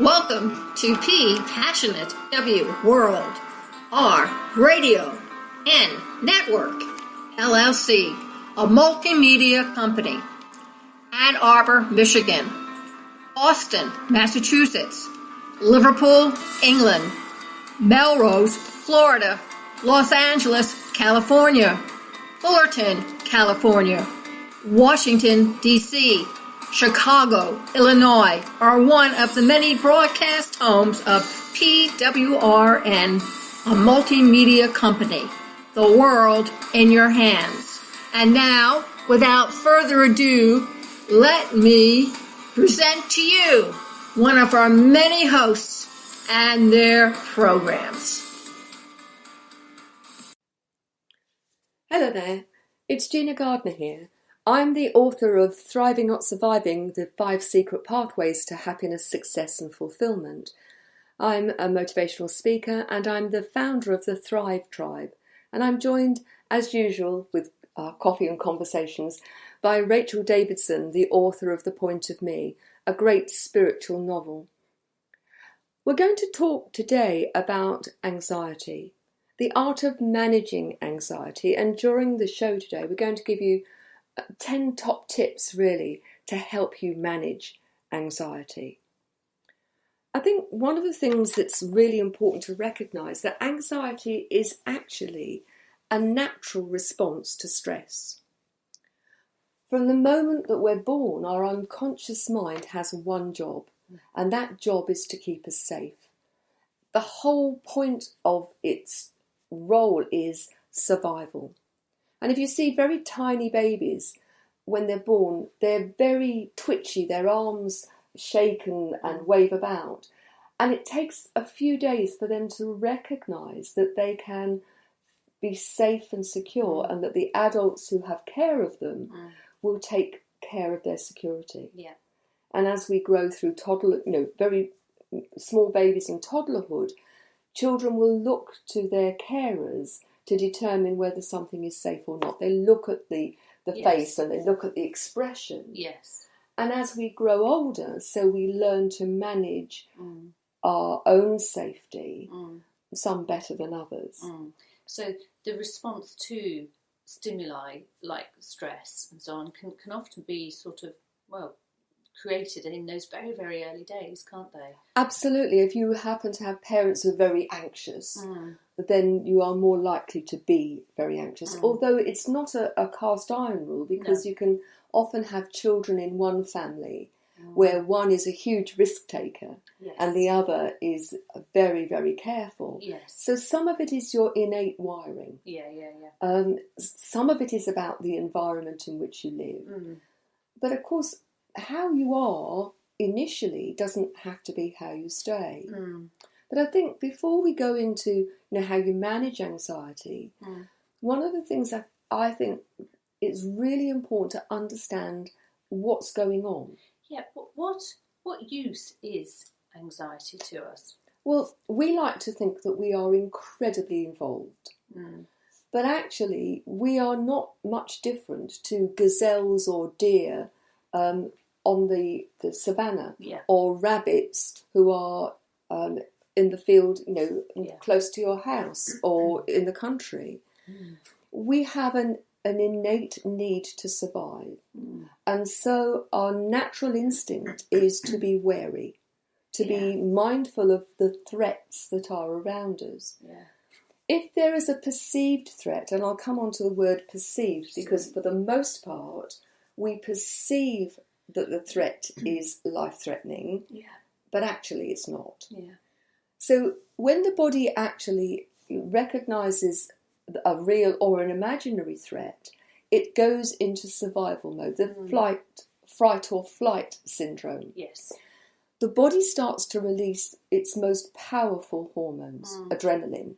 Welcome to P Passionate W World, R Radio N Network, LLC, a multimedia company. Ann Arbor, Michigan, Boston, Massachusetts, Liverpool, England, Melrose, Florida, Los Angeles, California, Fullerton, California, Washington, D.C., Chicago, Illinois are one of the many broadcast homes of PWRN, a multimedia company. The world in your hands. And now, without further ado, let me present to you one of our many hosts and their programs. Hello there, it's Gina Gardiner here. I'm the author of Thriving Not Surviving, the 5 Secret Pathways to Happiness, Success and Fulfillment. I'm a motivational speaker and I'm the founder of the Thrive Tribe. And I'm joined, as usual, with coffee and conversations by Rachel Davidson, the author of The Point of Me, a great spiritual novel. We're going to talk today about anxiety, the art of managing anxiety. And during the show today, we're going to give you 10 top tips really to help you manage anxiety. I think one of the things that's really important to recognise that anxiety is actually a natural response to stress. From the moment that we're born, our unconscious mind has one job, and that job is to keep us safe. The whole point of its role is survival. And if you see very tiny babies, when they're born, they're very twitchy, their arms shake and wave about. And it takes a few days for them to recognise that they can be safe and secure and that the adults who have care of them will take care of their security. Yeah. And as we grow through very small babies in toddlerhood, children will look to their carers to determine whether something is safe or not. They look at the face and they look at the expression. Yes. And as we grow older, so we learn to manage our own safety, some better than others. So the response to stimuli like stress and so on can often be created in those very, very early days, can't they? Absolutely. If you happen to have parents who are very anxious, then you are more likely to be very anxious. Although it's not a cast iron rule, because you can often have children in one family where one is a huge risk taker and the other is very, very careful. Yes. So some of it is your innate wiring. Some of it is about the environment in which you live. But of course, how you are initially doesn't have to be how you stay. But I think before we go into how you manage anxiety, one of the things that I think it's really important to understand what's going on. Yeah, but what use is anxiety to us? Well, we like to think that we are incredibly involved. But actually, we are not much different to gazelles or deer on the savannah, or rabbits who are in the field, close to your house or in the country. We have an innate need to survive. And so our natural instinct is to be wary, to be mindful of the threats that are around us. If there is a perceived threat, and I'll come on to the word perceived, because for the most part, we perceive that the threat is life-threatening, but actually it's not. So when the body actually recognises a real or an imaginary threat, it goes into survival mode, the fright or flight syndrome. The body starts to release its most powerful hormones, adrenaline.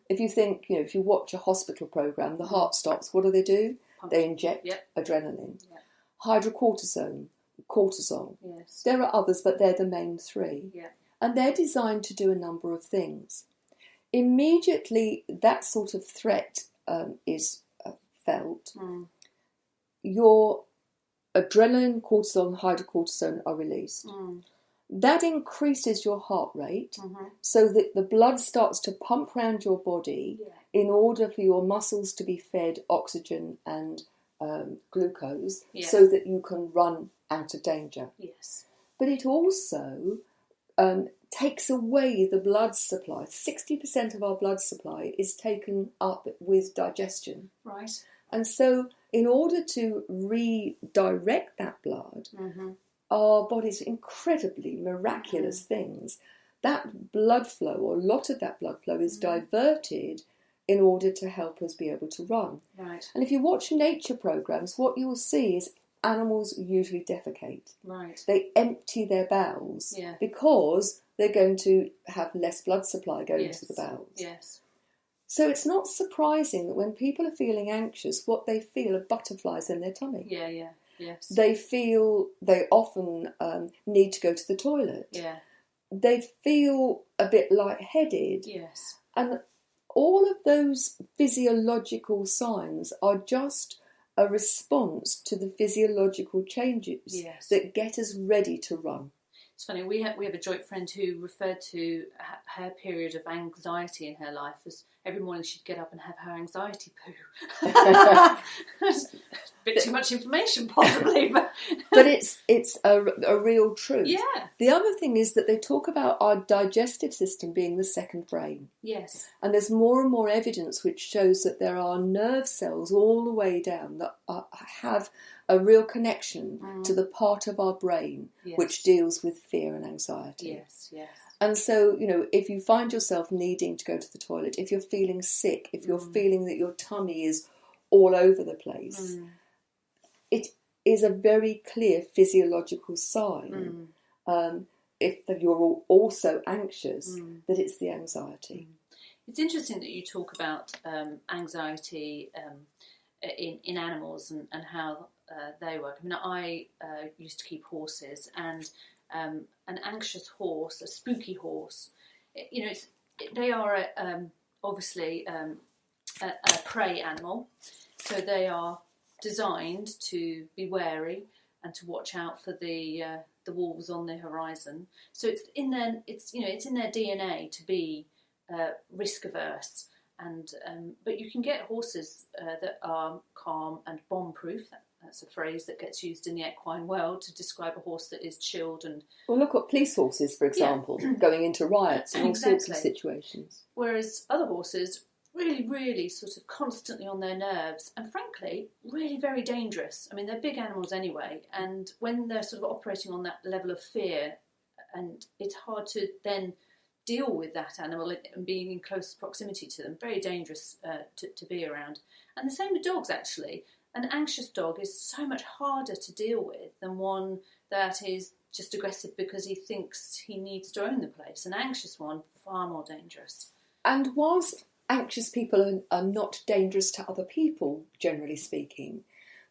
If you think, if you watch a hospital programme, the heart stops, what do? They inject adrenaline. Hydrocortisone, cortisol. There are others, but they're the main 3. And they're designed to do a number of things. Immediately that sort of threat is felt, your adrenaline, cortisol and hydrocortisone are released. That increases your heart rate so that the blood starts to pump around your body in order for your muscles to be fed oxygen and glucose so that you can run out of danger. Yes. But it also takes away the blood supply. 60% of our blood supply is taken up with digestion. Right. And so in order to redirect that blood, our body's incredibly miraculous things. That blood flow, or a lot of that blood flow, is diverted in order to help us be able to run. Right. And if you watch nature programs, what you will see is animals usually defecate. Right. They empty their bowels because they're going to have less blood supply going to the bowels. Yes. So it's not surprising that when people are feeling anxious, what they feel are butterflies in their tummy. Yeah, yeah, yes. They often need to go to the toilet. Yeah. They feel a bit lightheaded. Yes. And all of those physiological signs are just a response to the physiological changes that get us ready to run. It's funny, we have a joint friend who referred to her period of anxiety in her life as every morning she'd get up and have her anxiety poo. Bit too much information, possibly, but it's a real truth. Yeah. The other thing is that they talk about our digestive system being the second brain. Yes. And there's more and more evidence which shows that there are nerve cells all the way down that have a real connection to the part of our brain which deals with fear and anxiety. Yes, yes. And so, if you find yourself needing to go to the toilet, if you're feeling sick, if you're feeling that your tummy is all over the place, it is a very clear physiological sign, if you're also anxious, that it's the anxiety. It's interesting that you talk about anxiety in animals and how they work. I mean, I used to keep horses, and an anxious horse, a spooky horse, they are obviously a prey animal, so they are designed to be wary and to watch out for the wolves on the horizon. So it's in their DNA to be risk averse, and but you can get horses that are calm and bomb proof. That's a phrase that gets used in the equine world to describe a horse that is chilled and... Well, look at police horses, for example, going into riots and all sorts of situations. Whereas other horses, really, really sort of constantly on their nerves, and frankly, really very dangerous. I mean, they're big animals anyway, and when they're sort of operating on that level of fear, and it's hard to then deal with that animal and being in close proximity to them, very dangerous to be around. And the same with dogs, actually. An anxious dog is so much harder to deal with than one that is just aggressive because he thinks he needs to own the place. An anxious one, far more dangerous. And whilst anxious people are not dangerous to other people, generally speaking,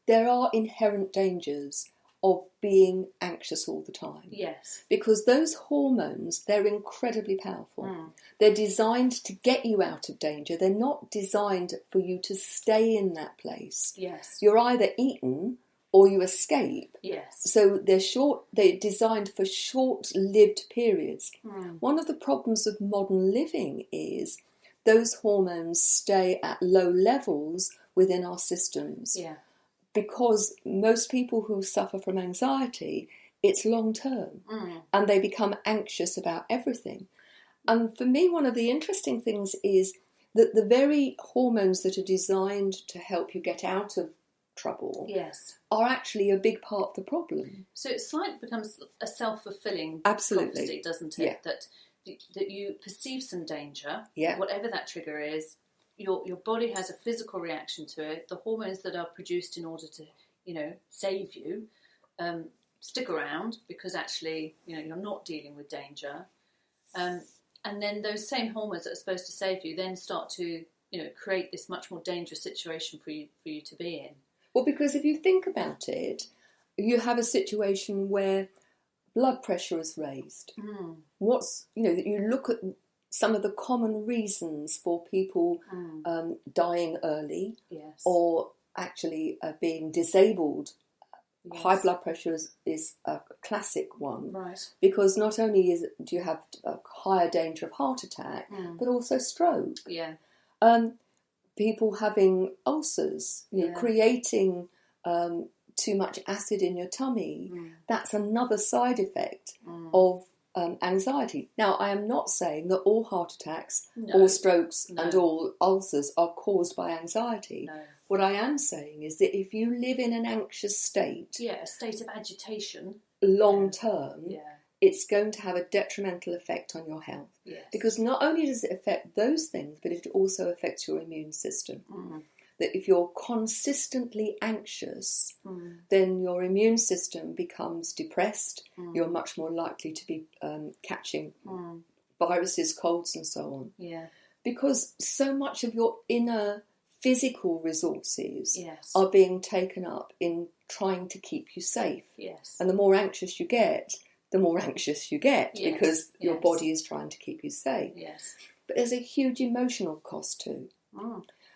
there are inherent dangers of being anxious all the time. Yes. Because those hormones, they're incredibly powerful. They're designed to get you out of danger. They're not designed for you to stay in that place. Yes. You're either eaten or you escape. Yes. So they're designed for short-lived periods. One of the problems of modern living is those hormones stay at low levels within our systems. Yeah. Because most people who suffer from anxiety, it's long term, and they become anxious about everything. And for me, one of the interesting things is that the very hormones that are designed to help you get out of trouble are actually a big part of the problem. So it's like becomes a self-fulfilling Absolutely. prophecy, doesn't it? Yeah. That you perceive some danger, whatever that trigger is. Your body has a physical reaction to it. The hormones that are produced in order to, save you, stick around because actually, you're not dealing with danger. And then those same hormones that are supposed to save you then start to, create this much more dangerous situation for you to be in. Well, because if you think about it, you have a situation where blood pressure is raised. You look at some of the common reasons for people dying early or actually being disabled Yes. High blood pressure is a classic one, Right. because not only do you have a higher danger of heart attack, but also stroke. Yeah. People having ulcers, creating too much acid in your tummy, that's another side effect of anxiety. Now, I am not saying that all heart attacks, all strokes and all ulcers are caused by anxiety. No. What I am saying is that if you live in an anxious state, a state of agitation, long term, yeah, it's going to have a detrimental effect on your health. yes, Because not only does it affect those things, but it also affects your immune system. That if you're consistently anxious, then your immune system becomes depressed. You're much more likely to be catching viruses, colds and so on. Yeah. Because so much of your inner physical resources Yes. are being taken up in trying to keep you safe. Yes. And the more anxious you get, Yes. because your Yes. body is trying to keep you safe. Yes. But there's a huge emotional cost too.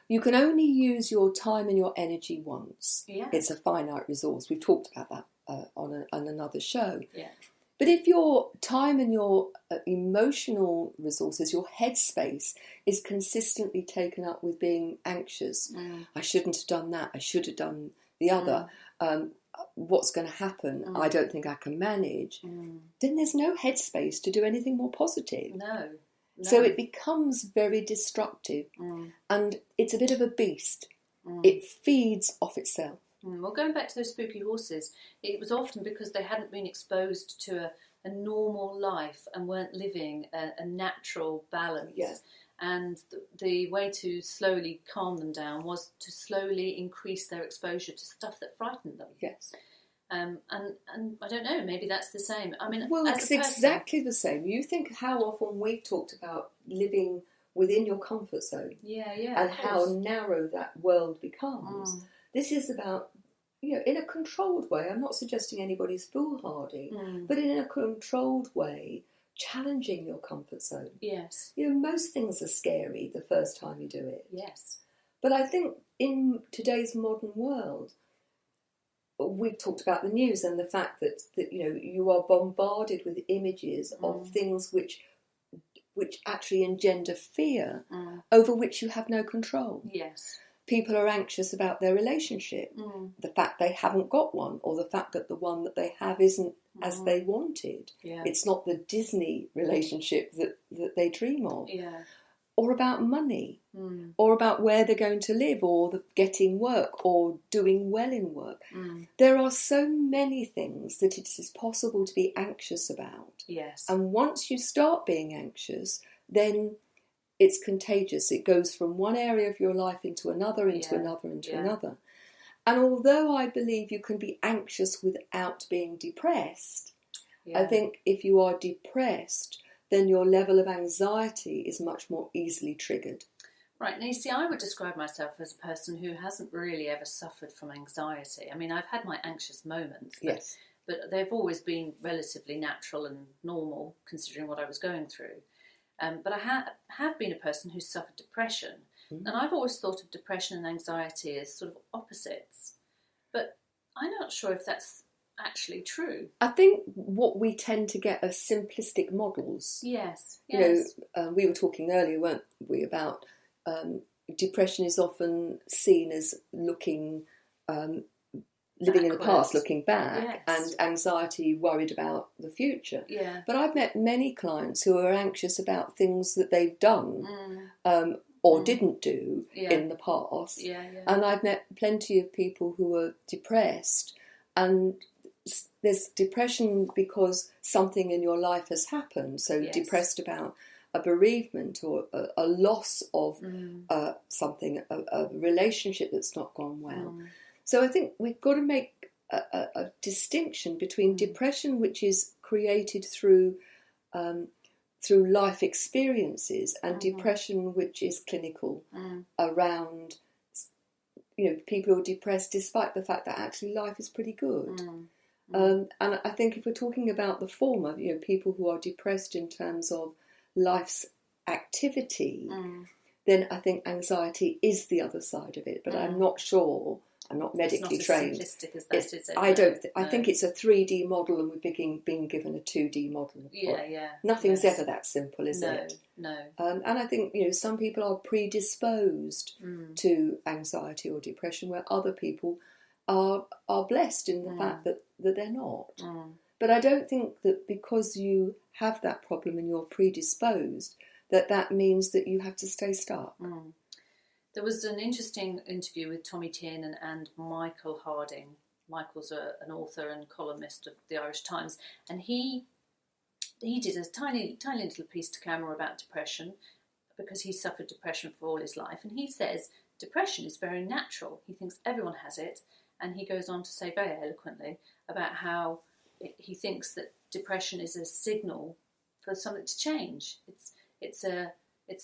You can only use your time and your energy once. Yeah. It's a finite resource. We've talked about that on another show. Yeah. But if your time and your emotional resources, your headspace, is consistently taken up with being anxious, I shouldn't have done that, I should have done the other, what's going to happen, I don't think I can manage, then there's no headspace to do anything more positive. No. So it becomes very destructive, and it's a bit of a beast. It feeds off itself. Well, going back to those spooky horses, it was often because they hadn't been exposed to a normal life and weren't living a natural balance. Yeah. And the way to slowly calm them down was to slowly increase their exposure to stuff that frightened them. Yes. And I don't know, maybe that's the same. I mean, well, as it's a person, exactly the same. You think how often we've talked about living within your comfort zone, and how narrow that world becomes. This is about, in a controlled way. I'm not suggesting anybody's foolhardy, but in a controlled way, challenging your comfort zone. Yes. Most things are scary the first time you do it. Yes. But I think in today's modern world, we've talked about the news and the fact that you are bombarded with images of things which actually engender fear over which you have no control. Yes. People are anxious about their relationship, the fact they haven't got one, or the fact that the one that they have isn't as they wanted. Yeah. It's not the Disney relationship that they dream of. Yeah. Or about money, or about where they're going to live, or getting work, or doing well in work. There are so many things that it is possible to be anxious about. Yes. And once you start being anxious, then it's contagious. It goes from one area of your life into another, another. And although I believe you can be anxious without being depressed, I think if you are depressed, then your level of anxiety is much more easily triggered. Right. Now, you see, I would describe myself as a person who hasn't really ever suffered from anxiety. I mean, I've had my anxious moments, but they've always been relatively natural and normal, considering what I was going through. But I have been a person who's suffered depression, and I've always thought of depression and anxiety as sort of opposites. But I'm not sure if that's actually true. I think what we tend to get are simplistic models. Yes. We were talking earlier, weren't we, about depression is often seen as looking, living in the past, looking back, and anxiety worried about the future. Yeah. But I've met many clients who are anxious about things that they've done or didn't do in the past. And I've met plenty of people who are depressed, and there's depression because something in your life has happened. So depressed about a bereavement or a loss of something, a relationship that's not gone well. So I think we've got to make a distinction between depression, which is created through life experiences, and depression, which is clinical, around people who are depressed despite the fact that actually life is pretty good. And I think if we're talking about the former, people who are depressed in terms of life's activity, then I think anxiety is the other side of it. But I'm not sure I'm not medically it's trained. Not as simplistic as that, is it? I don't. I think it's a 3D model, and we're being given a 2D model. Nothing's ever that simple, is it? No. And I think some people are predisposed to anxiety or depression, where other people are blessed in the fact that they're not. But I don't think that because you have that problem and you're predisposed, that means that you have to stay stuck. There was an interesting interview with Tommy Tiernan and Michael Harding. Michael's an author and columnist of the Irish Times, and he did a tiny little piece to camera about depression, because he suffered depression for all his life. And he says depression is very natural. He thinks everyone has it, and he goes on to say very eloquently about how he thinks that depression is a signal for something to change. It's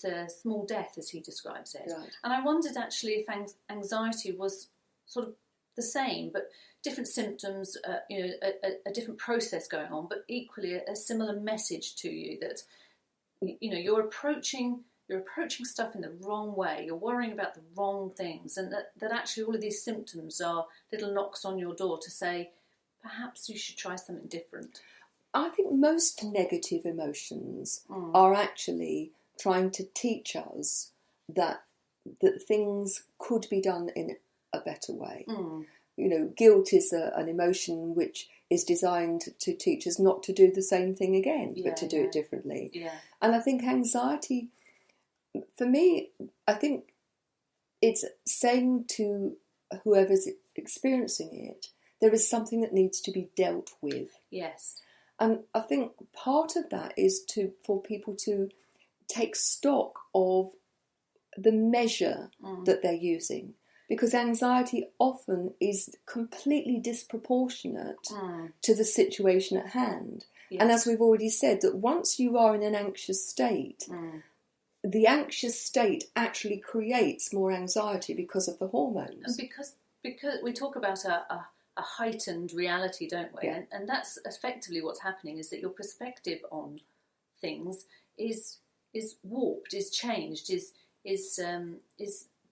a small death, as he describes it. Right. And I wondered actually if anxiety was sort of the same, but different symptoms, a different process going on, but equally a similar message to you that you're approaching stuff in the wrong way. You're worrying about the wrong things, and that actually all of these symptoms are little knocks on your door to say, perhaps you should try something different. I think most negative emotions are actually trying to teach us that things could be done in a better way. Guilt is an emotion which is designed to teach us not to do the same thing again, but to do it differently. Yeah. And I think anxiety, for me, I think it's saying to whoever's experiencing it, there is something that needs to be dealt with. Yes. And I think part of that is for people to take stock of the measure that they're using, because anxiety often is completely disproportionate to the situation at hand. Yes. And as we've already said, that once you are in an anxious state, the anxious state actually creates more anxiety because of the hormones. And because we talk about a heightened reality, don't we? Yeah. And that's effectively what's happening, is that your perspective on things is warped, is changed, is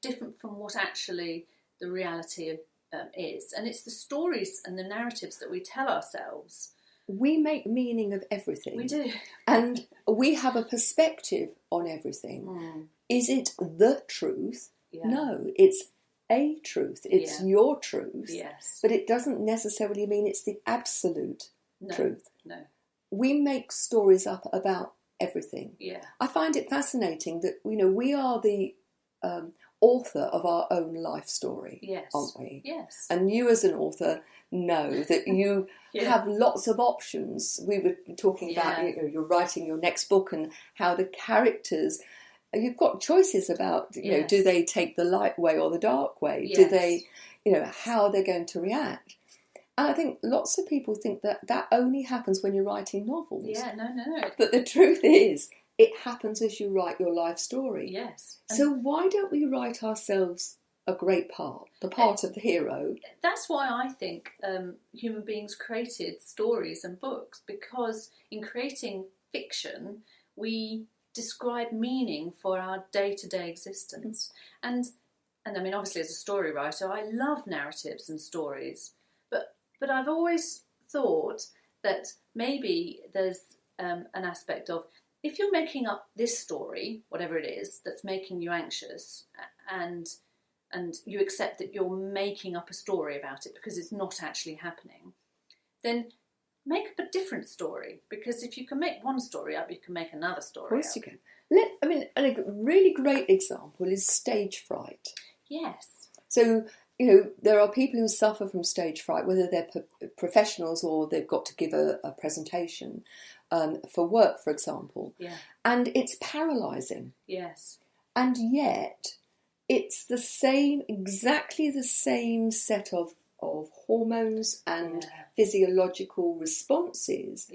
different from what actually the reality is. And it's the stories and the narratives that we tell ourselves. We make meaning of everything. We do. And we have a perspective on everything. Is it the truth? Yeah. No, it's a truth. It's your truth. Yes. But it doesn't necessarily mean it's the absolute truth. No. We make stories up about everything. Yeah. I find it fascinating that we are the author of our own life story, yes, aren't we? Yes. And you as an author know that you have lots of options. We were talking about you're writing your next book and how the characters, you've got choices about do they take the light way or the dark way? Yes. Do they how they're going to react? And I think lots of people think that only happens when you're writing novels. Yeah, no. But the truth is, it happens as you write your life story. Yes. So why don't we write ourselves a great part, the part of the hero? That's why I think human beings created stories and books, because in creating fiction, we describe meaning for our day-to-day existence. And I mean, obviously, as a story writer, I love narratives and stories, but I've always thought that maybe there's an aspect of, if you're making up this story, whatever it is, that's making you anxious, and you accept that you're making up a story about it because it's not actually happening, then make up a different story. Because if you can make one story up, you can make another story up. Of course you can. A really great example is stage fright. Yes. So, there are people who suffer from stage fright, whether they're professionals or they've got to give a presentation for work, for example. Yeah. And it's paralysing. Yes. And yet, it's exactly the same set of hormones and physiological responses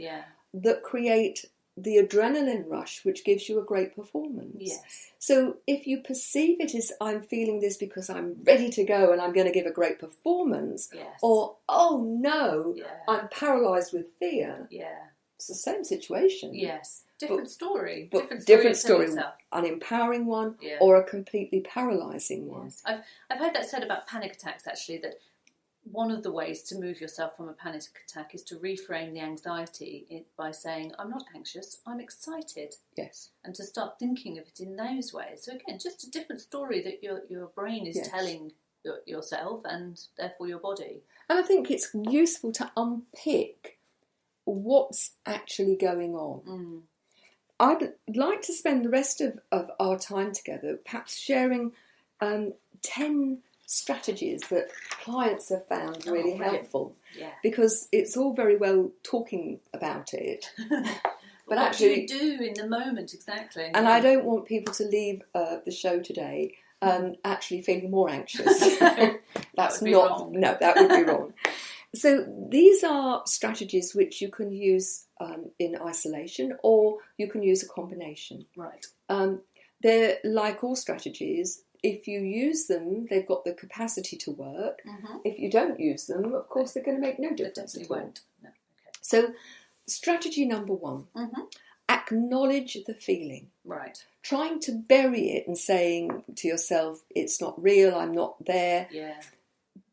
that create the adrenaline rush, which gives you a great performance. Yes. So if you perceive it as, I'm feeling this because I'm ready to go and I'm going to give a great performance, or, oh no, I'm paralysed with fear. Yeah. It's the same situation. Yes. Different story. Different story. An empowering one or a completely paralysing one. Yes. I've heard that said about panic attacks, actually, that one of the ways to move yourself from a panic attack is to reframe the anxiety by saying, I'm not anxious, I'm excited. Yes. And to start thinking of it in those ways. So again, just a different story that your brain is telling yourself and therefore your body. And I think it's useful to unpick what's actually going on. I'd like to spend the rest of our time together perhaps sharing 10 strategies that clients have found really helpful. Yeah. Because it's all very well talking about it. But actually, what do you do in the moment, exactly? And I don't want people to leave the show today actually feeling more anxious. That's not wrong. No, that would be wrong. So these are strategies which you can use in isolation, or you can use a combination. Right. They're like all strategies. If you use them, they've got the capacity to work. If you don't use them, of course, they're going to make no difference at all. Won't. No. Okay. So, strategy number 1, acknowledge the feeling. Right. Trying to bury it and saying to yourself, it's not real, I'm not there. Yeah.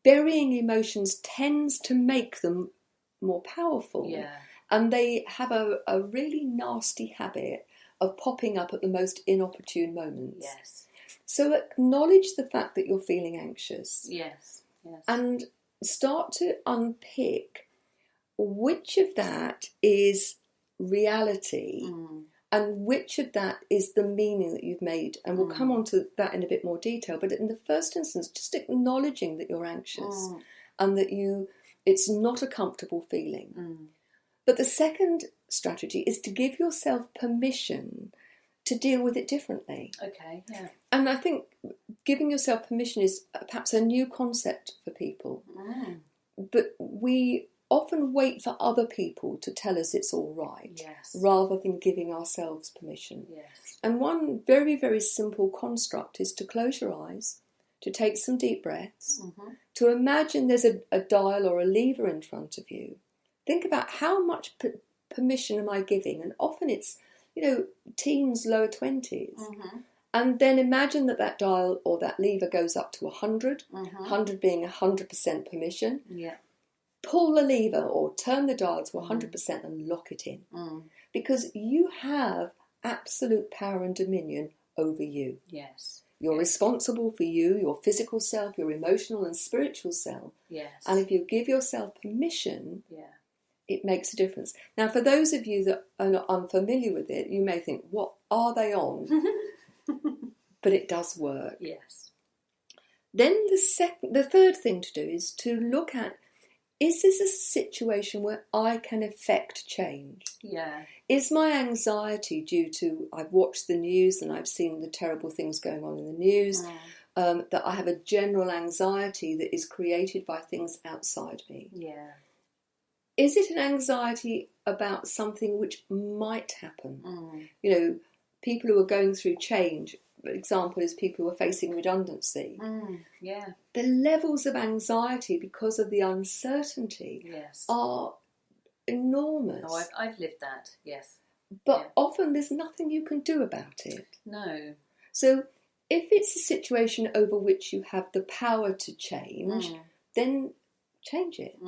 Burying emotions tends to make them more powerful. Yeah. And they have a really nasty habit of popping up at the most inopportune moments. Yes. So acknowledge the fact that you're feeling anxious. Yes. Yes. And start to unpick which of that is reality and which of that is the meaning that you've made. And we'll come on to that in a bit more detail. But in the first instance, just acknowledging that you're anxious and that it's not a comfortable feeling. But the second strategy is to give yourself permission to deal with it differently. Okay, yeah. And I think giving yourself permission is perhaps a new concept for people. But we often wait for other people to tell us it's all right, rather than giving ourselves permission. Yes. And one very, very simple construct is to close your eyes, to take some deep breaths, to imagine there's a dial or a lever in front of you. Think about how much permission am I giving? And often it's, teens, lower 20s. And then imagine that dial or that lever goes up to 100, 100 being 100% permission. Yeah. Pull the lever or turn the dial to 100% and lock it in. Because you have absolute power and dominion over you. Yes. You're responsible for you, your physical self, your emotional and spiritual self. Yes. And if you give yourself permission, it makes a difference. Now, for those of you that are not unfamiliar with it, you may think, what are they on? But it does work. Yes. Then the third thing to do is to look at, is this a situation where I can affect change? Yeah. Is my anxiety due to, I've watched the news and I've seen the terrible things going on in the news, that I have a general anxiety that is created by things outside me? Yeah. Is it an anxiety about something which might happen? People who are going through change, for example, is people who are facing redundancy. Yeah. The levels of anxiety because of the uncertainty are enormous. Oh, I've lived that, yes. But often there's nothing you can do about it. No. So if it's a situation over which you have the power to change, then change it.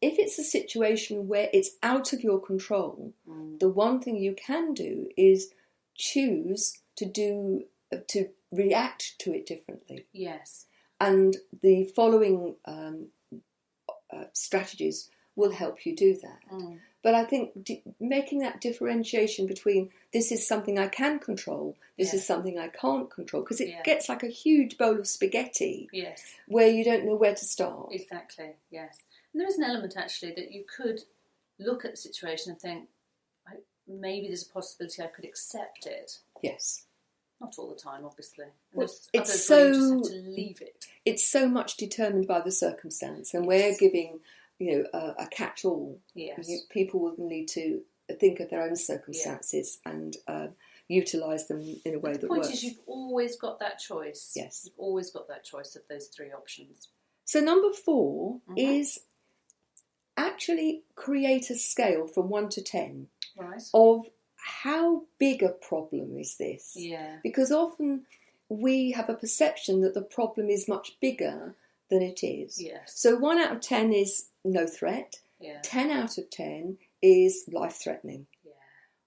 If it's a situation where it's out of your control, the one thing you can do is choose to react to it differently. Yes. And the following strategies will help you do that. But I think making that differentiation between this is something I can control, this is something I can't control, because it gets like a huge bowl of spaghetti where you don't know where to start. Exactly, yes. And there is an element, actually, that you could look at the situation and think, maybe there's a possibility I could accept it. Yes. Not all the time, obviously. Well, it's so, you just have to leave it. It's so much determined by the circumstance, and we're giving, a catch-all. Yes. People will need to think of their own circumstances and utilise them in a way that works. The point is, you've always got that choice. Yes. You've always got that choice of those three options. So number 4 is actually create a scale from 1 to 10 of how big a problem is this? Yeah. Because often we have a perception that the problem is much bigger than it is. Yes. So 1 out of 10 is no threat. Yeah. 10 out of 10 is life-threatening. Yeah.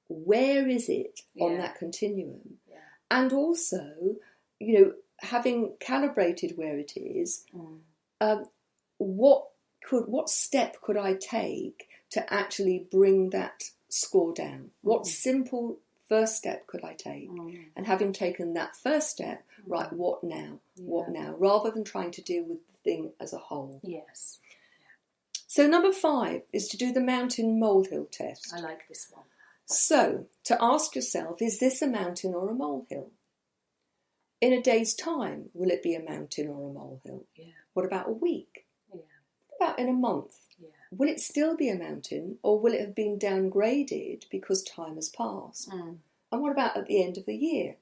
Where is it on Yeah. that continuum? Yeah. And also, having calibrated where it is, what step could I take to actually bring that score down? What simple first step could I take? And having taken that first step, right, what now? What now? Rather than trying to deal with the thing as a whole. Yes. So number 5 is to do the mountain molehill test. I like this one. So, to ask yourself, is this a mountain or a molehill? In a day's time, will it be a mountain or a molehill? Yeah. What about a week? Yeah. What about in a month? Yeah. Will it still be a mountain, or will it have been downgraded because time has passed? And what about at the end of the year,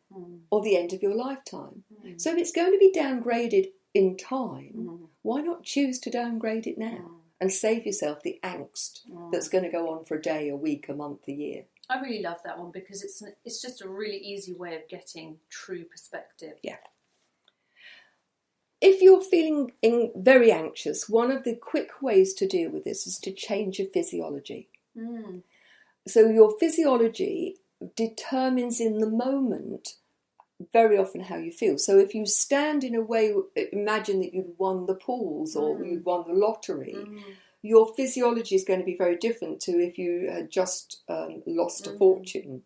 or the end of your lifetime? So if it's going to be downgraded in time, why not choose to downgrade it now and save yourself the angst that's going to go on for a day, a week, a month, a year? I really love that one because it's just a really easy way of getting true perspective. Yeah. If you're feeling very anxious, one of the quick ways to deal with this is to change your physiology. So your physiology determines in the moment very often how you feel. So if you stand in a way, imagine that you'd won the pools or you'd won the lottery, your physiology is going to be very different to if you had just lost a fortune.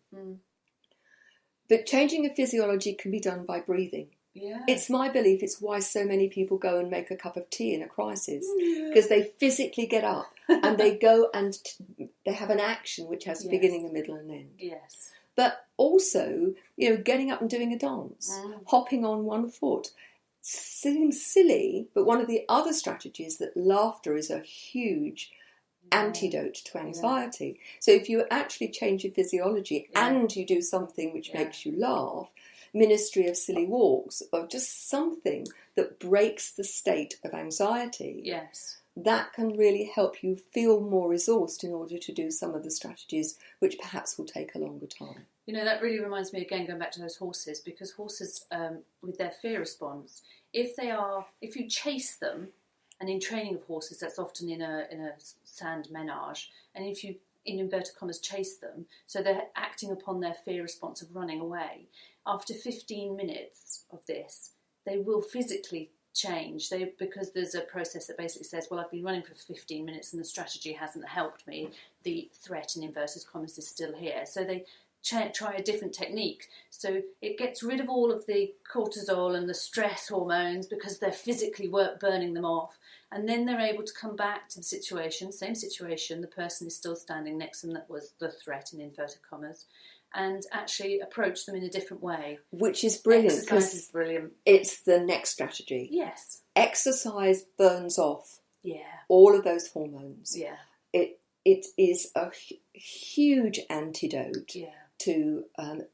But changing your physiology can be done by breathing. Yeah. It's my belief it's why so many people go and make a cup of tea in a crisis, because they physically get up and they go and they have an action which has a beginning, a middle and end. Yes. But also, getting up and doing a dance, hopping on one foot. Seems silly, but one of the other strategies that laughter is a huge antidote to anxiety. So if you actually change your physiology and you do something which makes you laugh, Ministry of Silly Walks, or just something that breaks the state of anxiety, that can really help you feel more resourced in order to do some of the strategies which perhaps will take a longer time. That really reminds me again, going back to those horses, because horses, with their fear response, if you chase them, and in training of horses, that's often in a sand menage, and if you, in inverted commas, chase them, so they're acting upon their fear response of running away, after 15 minutes of this, they will physically change, because there's a process that basically says, well, I've been running for 15 minutes and the strategy hasn't helped me, the threat in inverted commas is still here, so they try a different technique. So it gets rid of all of the cortisol and the stress hormones because they're physically burning them off, and then they're able to come back to the situation, same situation, the person is still standing next to them, that was the threat in inverted commas, and actually approach them in a different way. Which is brilliant. Exercise is brilliant. It's the next strategy. Yes. Exercise burns off all of those hormones. Yeah. It is a huge antidote to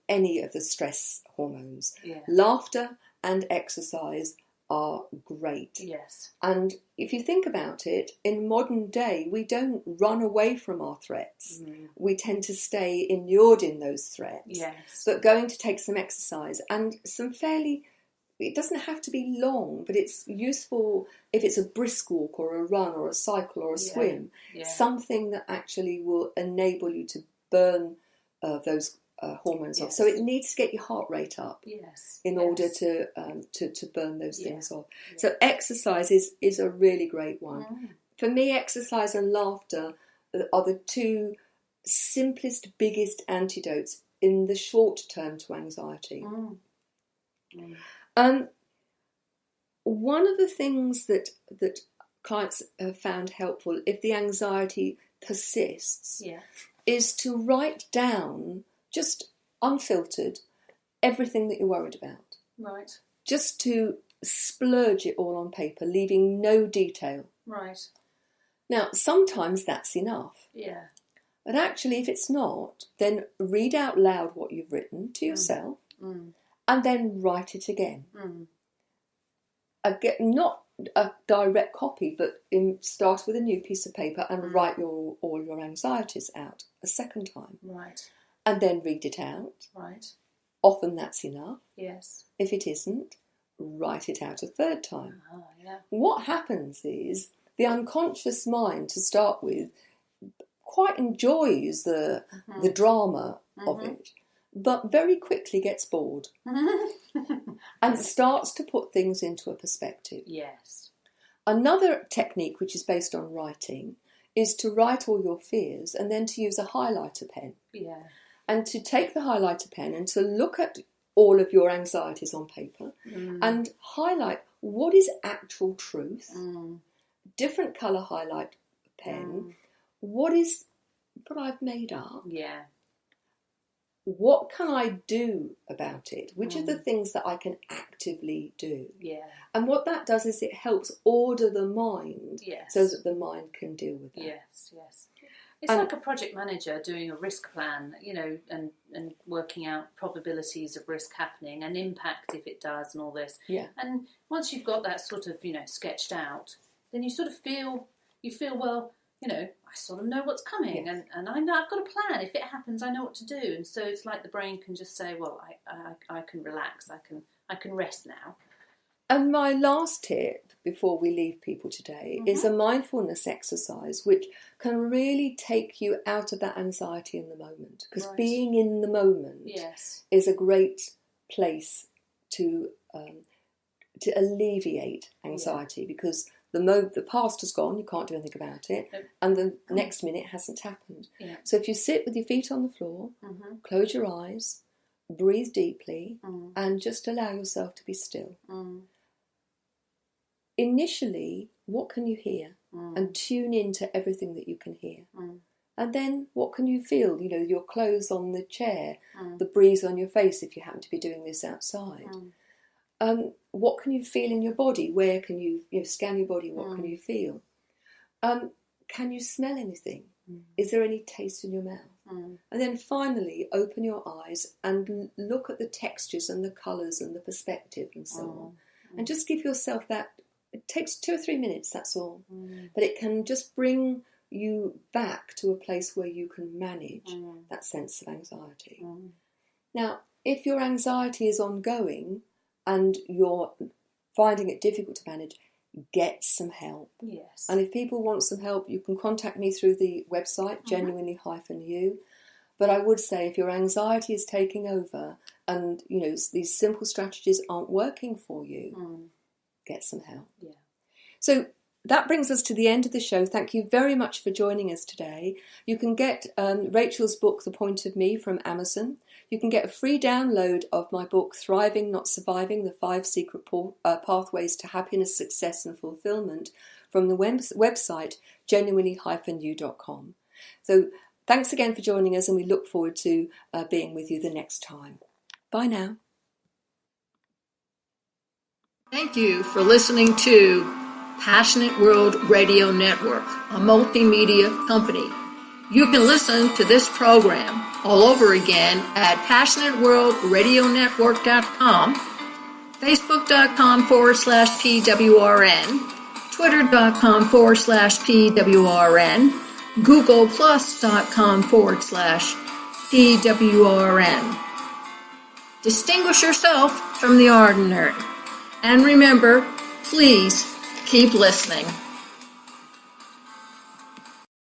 any of the stress hormones. Yeah. Laughter and exercise are great. Yes. And if you think about it, in modern day, we don't run away from our threats. We tend to stay inured in those threats. Yes. But going to take some exercise and some it doesn't have to be long, but it's useful if it's a brisk walk or a run or a cycle or a swim, something that actually will enable you to burn those hormones off. So it needs to get your heart rate up in order to burn those things off. Yeah. So exercise is a really great one. For me, exercise and laughter are the two simplest, biggest antidotes in the short term to anxiety. One of the things that clients have found helpful, if the anxiety persists, is to write down, just unfiltered, everything that you're worried about. Right. Just to splurge it all on paper, leaving no detail. Right. Now, sometimes that's enough. Yeah. But actually, if it's not, then read out loud what you've written to yourself and then write it again. Again, not a direct copy, but start with a new piece of paper and write all your anxieties out a second time. Right. and then read it out. Right. Often that's enough. Yes. If it isn't, write it out a third time. Yeah. What happens is the unconscious mind, to start with, quite enjoys the drama of it, but very quickly gets bored and starts to put things into a perspective. Yes. Another technique, which is based on writing, is to write all your fears and then to use a highlighter pen. Yeah. And to take the highlighter pen and to look at all of your anxieties on paper and highlight what is actual truth, different colour highlight pen, what I've made up, what can I do about it, which are the things that I can actively do. Yeah. And what that does is it helps order the mind so that the mind can deal with that. Yes, yes. It's like a project manager doing a risk plan, you know, and working out probabilities of risk happening and impact if it does and all this. Yeah. And once you've got that sort of, you know, sketched out, then you sort of feel, well, you know, I sort of know what's coming, and I know I've got a plan. If it happens, I know what to do. And so it's like the brain can just say, well, I can relax, I can rest now. And my last tip before we leave people today is a mindfulness exercise which can really take you out of that anxiety in the moment. Because being in the moment is a great place to alleviate anxiety, because the past has gone, you can't do anything about it, and the next minute hasn't happened. Yeah. So if you sit with your feet on the floor, close your eyes, breathe deeply, and just allow yourself to be still. Initially, what can you hear? And tune into everything that you can hear. And then what can you feel? You know, your clothes on the chair, the breeze on your face if you happen to be doing this outside. What can you feel in your body? Where can you scan your body? What can you feel? Can you smell anything? Is there any taste in your mouth? And then finally, open your eyes and look at the textures and the colours and the perspective and so on. And just give yourself that. It takes 2 or 3 minutes, that's all. But it can just bring you back to a place where you can manage that sense of anxiety. Now, if your anxiety is ongoing and you're finding it difficult to manage, get some help. Yes. And if people want some help, you can contact me through the website, genuinely-you. But I would say if your anxiety is taking over and, you know, these simple strategies aren't working for you, get some help. Yeah. So that brings us to the end of the show. Thank you very much for joining us today. You can get Rachel's book, The Point of Me, from Amazon. You can get a free download of my book, Thriving, Not Surviving, The 5 Secret Pathways to Happiness, Success and Fulfillment, from the website, genuinely-you.com. So thanks again for joining us, and we look forward to being with you the next time. Bye now. Thank you for listening to Passionate World Radio Network, a multimedia company. You can listen to this program all over again at passionateworldradionetwork.com, facebook.com/PWRN, twitter.com/PWRN, googlepluss.com/PWRN. Distinguish yourself from the ordinary. And remember, please keep listening.